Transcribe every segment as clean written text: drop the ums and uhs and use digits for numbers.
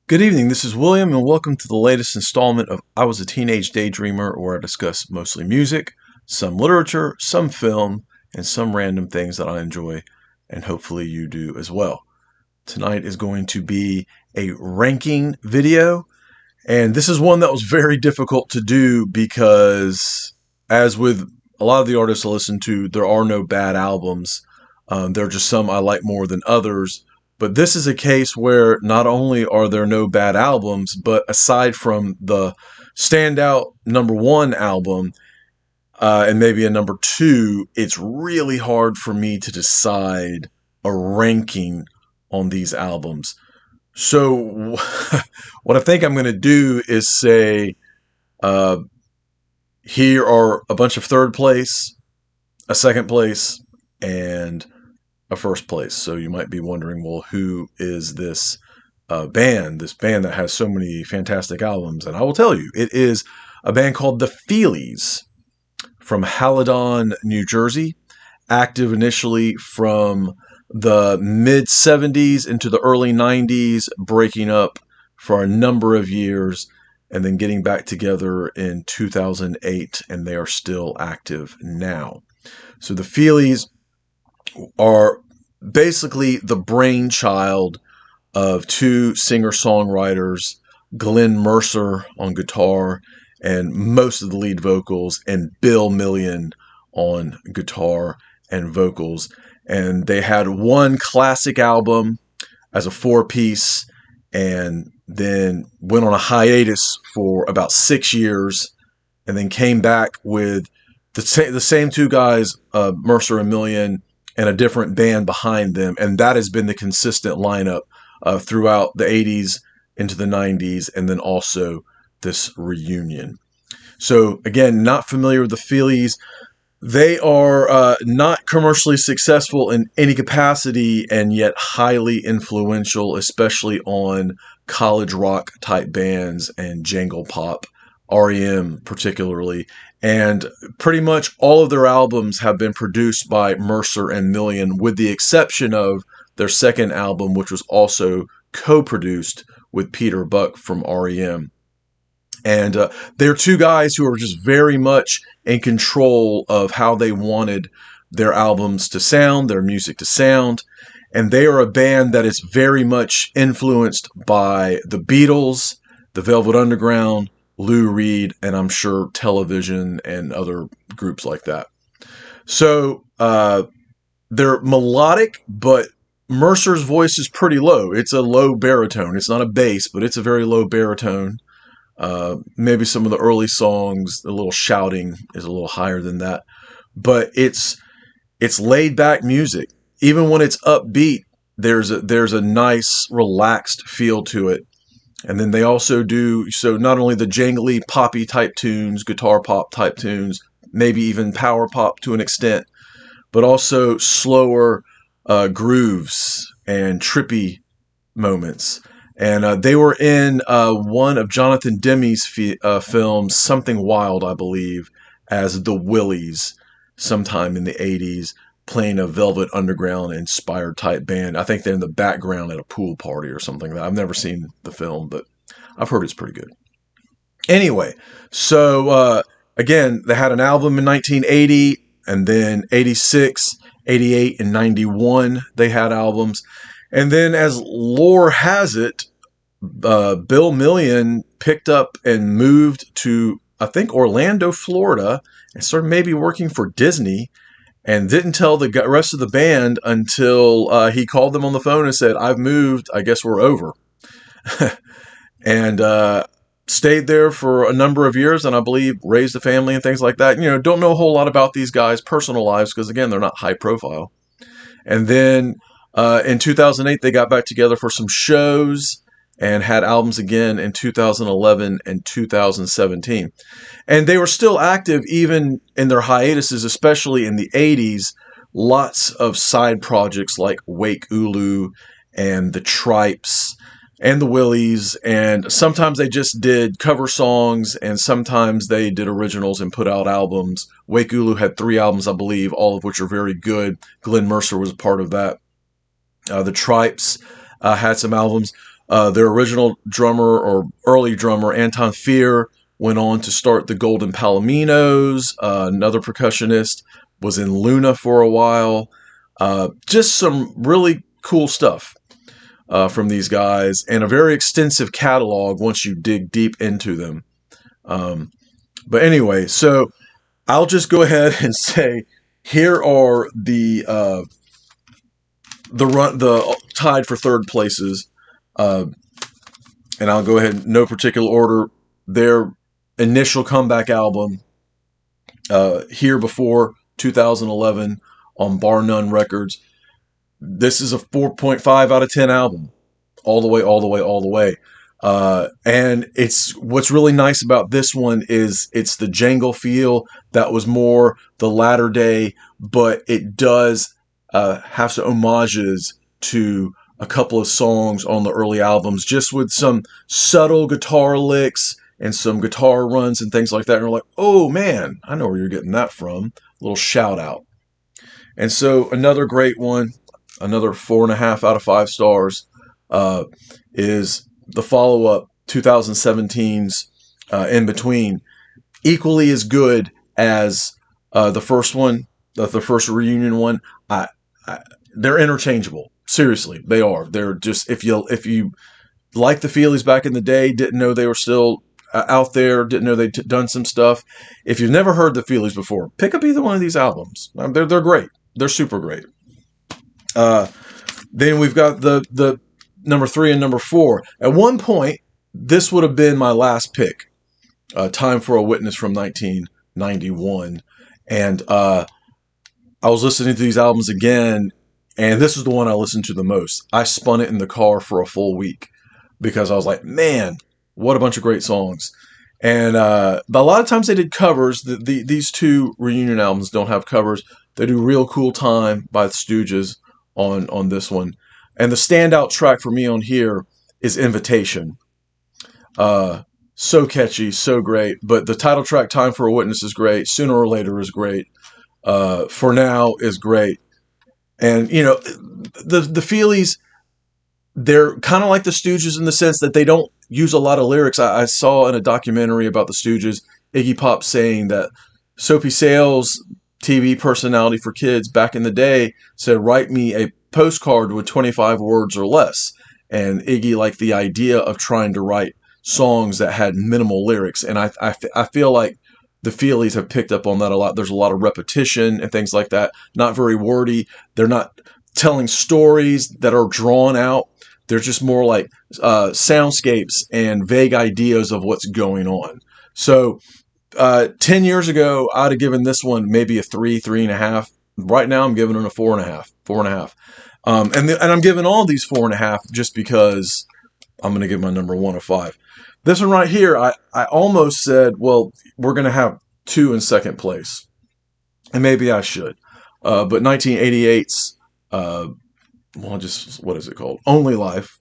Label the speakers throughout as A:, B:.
A: Good evening, this is William, and welcome to the latest installment of I Was a Teenage Daydreamer, where I discuss mostly music, some literature, some film, and some random things that I enjoy, and hopefully you do as well. Tonight is going to be a ranking video, and this is one that was very difficult to do because, as with a lot of the artists I listen to, there are no bad albums. There are just some I like more than others. But this is a case where not only are there no bad albums, but aside from the standout number one album and maybe a number two, it's really hard for me to decide a ranking on these albums. So, what I think I'm going to do is say uh, here are a bunch of third place, a second place, and a first place. So you might be wondering, well, who is this band? This band that has so many fantastic albums, and I will tell you, it is a band called the Feelies from Haladon, New Jersey, active initially from the mid 70s into the early 90s, breaking up for a number of years, and then getting back together in 2008, and they are still active now. So the Feelies are basically the brainchild of two singer-songwriters, Glenn Mercer on guitar and most of the lead vocals, and Bill Million on guitar and vocals. And they had one classic album as a four-piece, and then went on a hiatus for about 6 years, and then came back with the same two guys, Mercer and Million, and a different band behind them. And that has been the consistent lineup throughout the 80s into the 90s, and then also this reunion. So again, not familiar with the Feelies. They are not commercially successful in any capacity, and yet highly influential, especially on college rock type bands and jangle pop, REM particularly. And pretty much all of their albums have been produced by Mercer and Million, with the exception of their second album, which was also co-produced with Peter Buck from REM. And they're two guys who are just very much in control of how they wanted their albums to sound, their music to sound. And they are a band that is very much influenced by the Beatles, the Velvet Underground, Lou Reed, and I'm sure Television and other groups like that. So they're melodic, but Mercer's voice is pretty low. It's a low baritone. It's not a bass, but it's a very low baritone. Maybe some of the early songs, a little shouting is a little higher than that, but it's laid back music. Even when it's upbeat, there's a nice relaxed feel to it. And then they also do so not only the jangly poppy type tunes, guitar pop type tunes, maybe even power pop to an extent, but also slower grooves and trippy moments. And they were in one of Jonathan Demme's films, Something Wild, I believe, as the Willies, sometime in the 80s, playing a Velvet Underground inspired type band. I think they're in the background at a pool party or something like that. I've never seen the film, but I've heard it's pretty good. Anyway, so again, they had an album in 1980, and then 86, 88, and 91, they had albums. And then, as lore has it, Bill Million picked up and moved to, I think, Orlando, Florida, and started maybe working for Disney, and didn't tell the rest of the band until he called them on the phone and said, "I've moved. I guess we're over." And stayed there for a number of years, and I believe raised a family and things like that. You know, don't know a whole lot about these guys' personal lives because, again, they're not high profile. And then in 2008, they got back together for some shows and had albums again in 2011 and 2017. And they were still active even in their hiatuses, especially in the 80s. Lots of side projects like Wake Ulu and the Tripes and the Willies, and sometimes they just did cover songs, and sometimes they did originals and put out albums. Wake Ulu had 3 albums, I believe, all of which are very good. Glenn Mercer was a part of that. The Tripes had some albums. Their original drummer or early drummer, Anton Fear, went on to start the Golden Palominos. Another percussionist was in Luna for a while. Just some really cool stuff from these guys, and a very extensive catalog once you dig deep into them. Um, but anyway, so I'll just go ahead and say here are the tied for third places, uh, and I'll go ahead in no particular order. Their initial comeback album, Here Before 2011 on Bar None Records. This is a 4.5 out of 10 album, all the way, all the way, all the way. And it's what's really nice about this one is it's the jangle feel that was more the latter day, but it does have some homages to a couple of songs on the early albums, just with some subtle guitar licks and some guitar runs and things like that. And you're like, oh man, I know where you're getting that from. A little shout out. And so another great one, another 4.5 out of 5 stars, uh, is the follow up 2017's In Between. Equally as good as the first one, the first reunion one. I, I, they're interchangeable. Seriously, they are. They're just if you like the Feelies back in the day, didn't know they were still out there, didn't know they'd done some stuff. If you've never heard the Feelies before, pick up either one of these albums. They're great. They're super great. Then we've got the number 3 and number 4. At one point, this would have been my last pick. Time for a Witness from 1991, and I was listening to these albums again, and this is the one I listened to the most. I spun it in the car for a full week because I was like, man, what a bunch of great songs. And but a lot of times they did covers. These two reunion albums don't have covers. They do Real Cool Time by the Stooges on this one. And the standout track for me on here is Invitation. So catchy, so great. But the title track, Time for a Witness, is great. Sooner or Later is great. For Now is great. And, you know, the Feelies, they're kind of like the Stooges in the sense that they don't use a lot of lyrics. I saw in a documentary about the Stooges, Iggy Pop saying that Soapy Sales, TV personality for kids back in the day, said, write me a postcard with 25 words or less. And Iggy liked the idea of trying to write songs that had minimal lyrics. And I feel like the Feelies have picked up on that a lot. There's a lot of repetition and things like that. Not very wordy. They're not telling stories that are drawn out. They're just more like soundscapes and vague ideas of what's going on. So 10 years ago, I'd have given this one maybe a 3.5. Right now, I'm giving it a 4.5. 4.5. And I'm giving all these 4.5 just because I'm going to give my number 1 a 5. This one right here, I almost said, well, we're going to have 2 in second place. And maybe I should. But 1988's, what is it called? Only Life.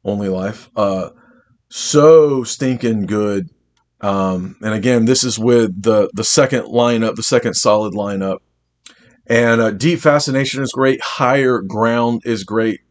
A: Only Life. So stinking good. And again, this is with the second lineup, the second solid lineup. And Deep Fascination is great. Higher Ground is great.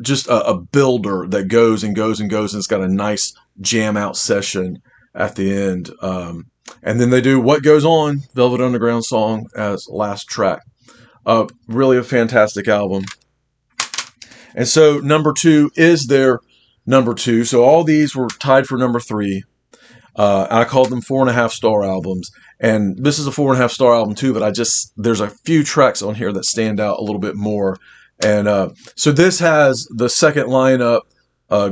A: Just a builder that goes and goes and goes, and it's got a nice jam out session at the end. And then they do What Goes On, Velvet Underground song, as last track. Really a fantastic album. And so number 2 is their number 2. So all these were tied for number 3. I called them 4.5 star albums. And this is a 4.5 star album too, but there's a few tracks on here that stand out a little bit more. And so this has the second lineup,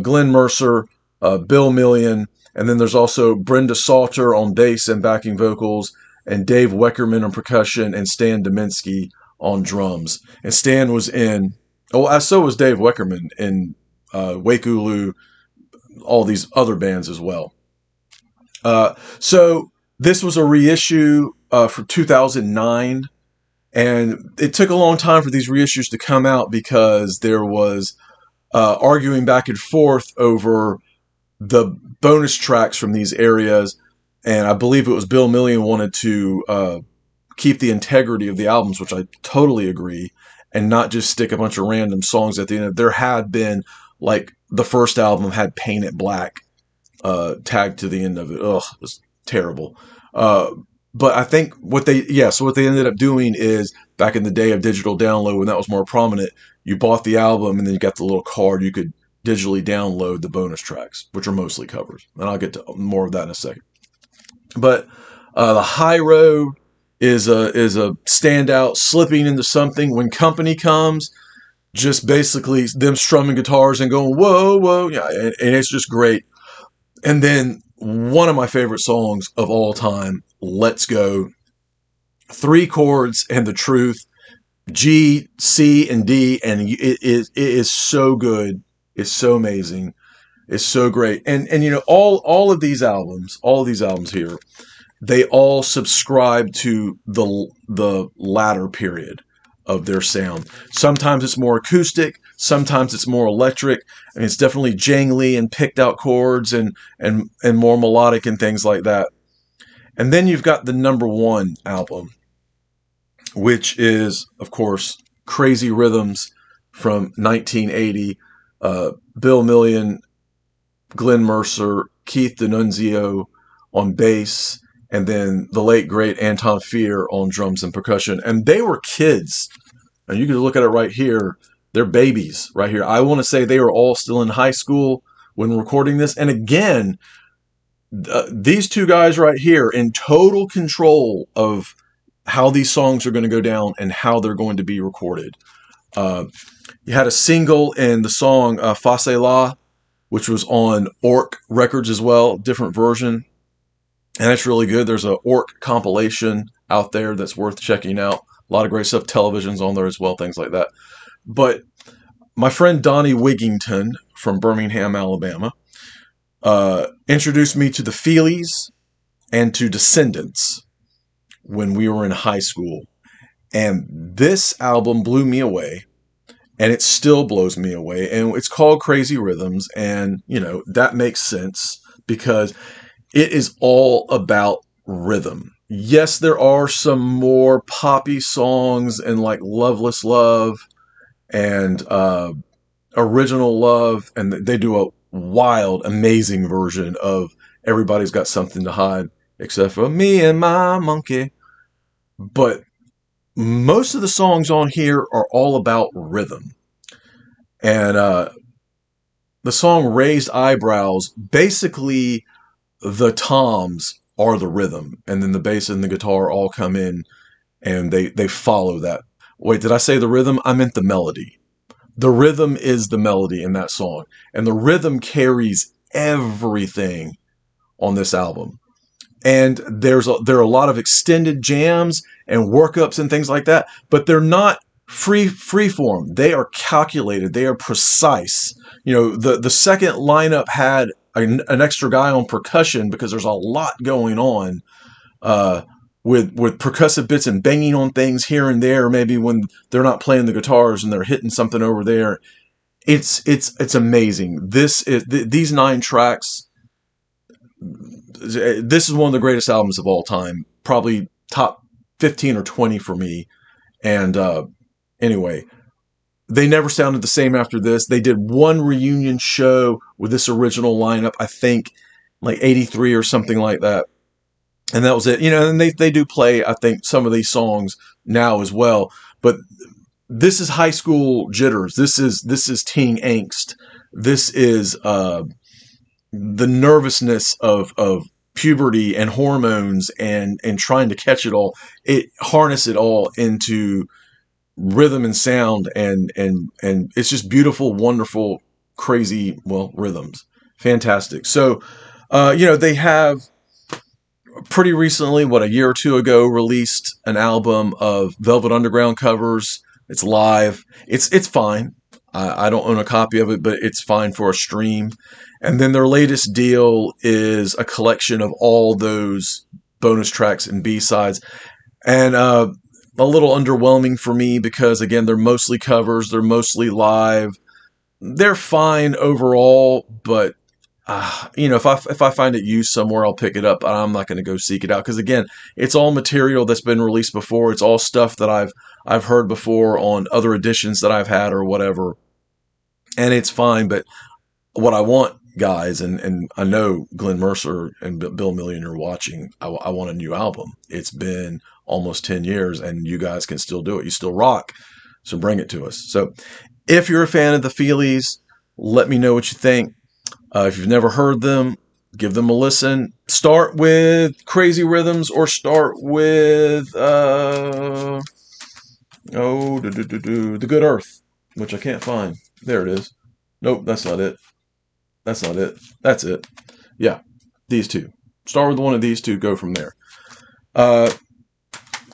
A: Glenn Mercer, Bill Million, and then there's also Brenda Salter on bass and backing vocals, and Dave Weckerman on percussion, and Stan Dominski on drums. And Stan was so was Dave Weckerman in Wake Ulu, all these other bands as well. So this was a reissue for 2009. And it took a long time for these reissues to come out because there was arguing back and forth over the bonus tracks from these areas. And I believe it was Bill Million wanted to keep the integrity of the albums, which I totally agree, and not just stick a bunch of random songs at the end. There had been like the first album had Paint It Black tagged to the end of it. Ugh, it was terrible. Uh, but I think so what they ended up doing is back in the day of digital download when that was more prominent, you bought the album and then you got the little card you could digitally download the bonus tracks, which are mostly covers. And I'll get to more of that in a second. But the High Road is a standout. Slipping into Something, When Company Comes, just basically them strumming guitars and going whoa whoa, yeah, and it's just great. And then one of my favorite songs of all time, Let's Go. Three chords and the truth. G, C, and D, and it is so good. It's so amazing. It's so great. And you know, all of these albums here, they all subscribe to the latter period of their sound. Sometimes it's more acoustic, sometimes it's more electric. I mean, it's definitely jangly and picked out chords and more melodic and things like that. And then you've got the number one album, which is, of course, Crazy Rhythms from 1980. Bill Million, Glenn Mercer, Keith D'Annunzio on bass, and then the late great Anton Fier on drums and percussion. And they were kids. And you can look at it right here. They're babies right here. I want to say they were all still in high school when recording this. And again, these two guys right here in total control of how these songs are going to go down and how they're going to be recorded. You had a single in the song Face La, which was on Orc Records as well, different version. And that's really good. There's a Orc compilation out there that's worth checking out. A lot of great stuff. Television's on there as well, things like that. But my friend Donnie Wigington from Birmingham, Alabama, introduced me to the Feelies and to Descendants when we were in high school. And this album blew me away. And it still blows me away. And it's called Crazy Rhythms. And, you know, that makes sense because it is all about rhythm. Yes, there are some more poppy songs and like Loveless Love and Original Love. And they do a wild, amazing version of Everybody's Got Something to Hide, except for me and my monkey. But most of the songs on here are all about rhythm. And the song Raised Eyebrows, basically the toms are the rhythm. And then the bass and the guitar all come in and they follow that. Wait, did I say the rhythm? I meant the melody. The rhythm is the melody in that song. And the rhythm carries everything on this album. And there are a lot of extended jams and workups and things like that, but they're not free form. They are calculated. They are precise. You know, the second lineup had an extra guy on percussion because there's a lot going on with percussive bits and banging on things here and there. Maybe when they're not playing the guitars and they're hitting something over there. It's amazing. These 9 tracks. This is one of the greatest albums of all time, probably top 15 or 20 for me. And anyway, they never sounded the same after this. They did one reunion show with this original lineup, I think like 83 or something like that. And that was it. You know, and they do play, I think, some of these songs now as well. But this is high school jitters. This is teen angst. This is the nervousness of puberty and hormones and trying to catch it all. It harness it all into rhythm and sound and it's just beautiful, wonderful, crazy, well, rhythms. Fantastic. So, you know, they have pretty recently, a year or two ago, released an album of Velvet Underground covers. It's live. It's fine. I don't own a copy of it, but it's fine for a stream. And then their latest deal is a collection of all those bonus tracks and B-sides. And a little underwhelming for me because, again, they're mostly covers. They're mostly live. They're fine overall, but, you know, if I find it used somewhere, I'll pick it up. I'm not going to go seek it out because, again, it's all material that's been released before. It's all stuff that I've heard before on other editions that I've had or whatever. And it's fine, but what I want, guys, and I know Glenn Mercer and Bill Million are watching. I want a new album. It's been almost 10 years, and you guys can still do it. You still rock. So bring it to us. So if you're a fan of the Feelies, let me know what you think. If you've never heard them, give them a listen. Start with Crazy Rhythms or start with The Good Earth, which I can't find. There it is. Nope, that's not it. That's not it. That's it. Yeah, these two. Start with one of these two. Go from there. Uh,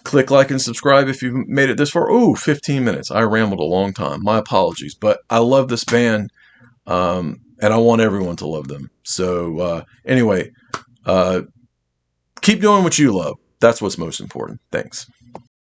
A: Click like and subscribe if you've made it this far. Ooh, 15 minutes. I rambled a long time. My apologies, but I love this band, and I want everyone to love them. So anyway, uh, keep doing what you love. That's what's most important. Thanks.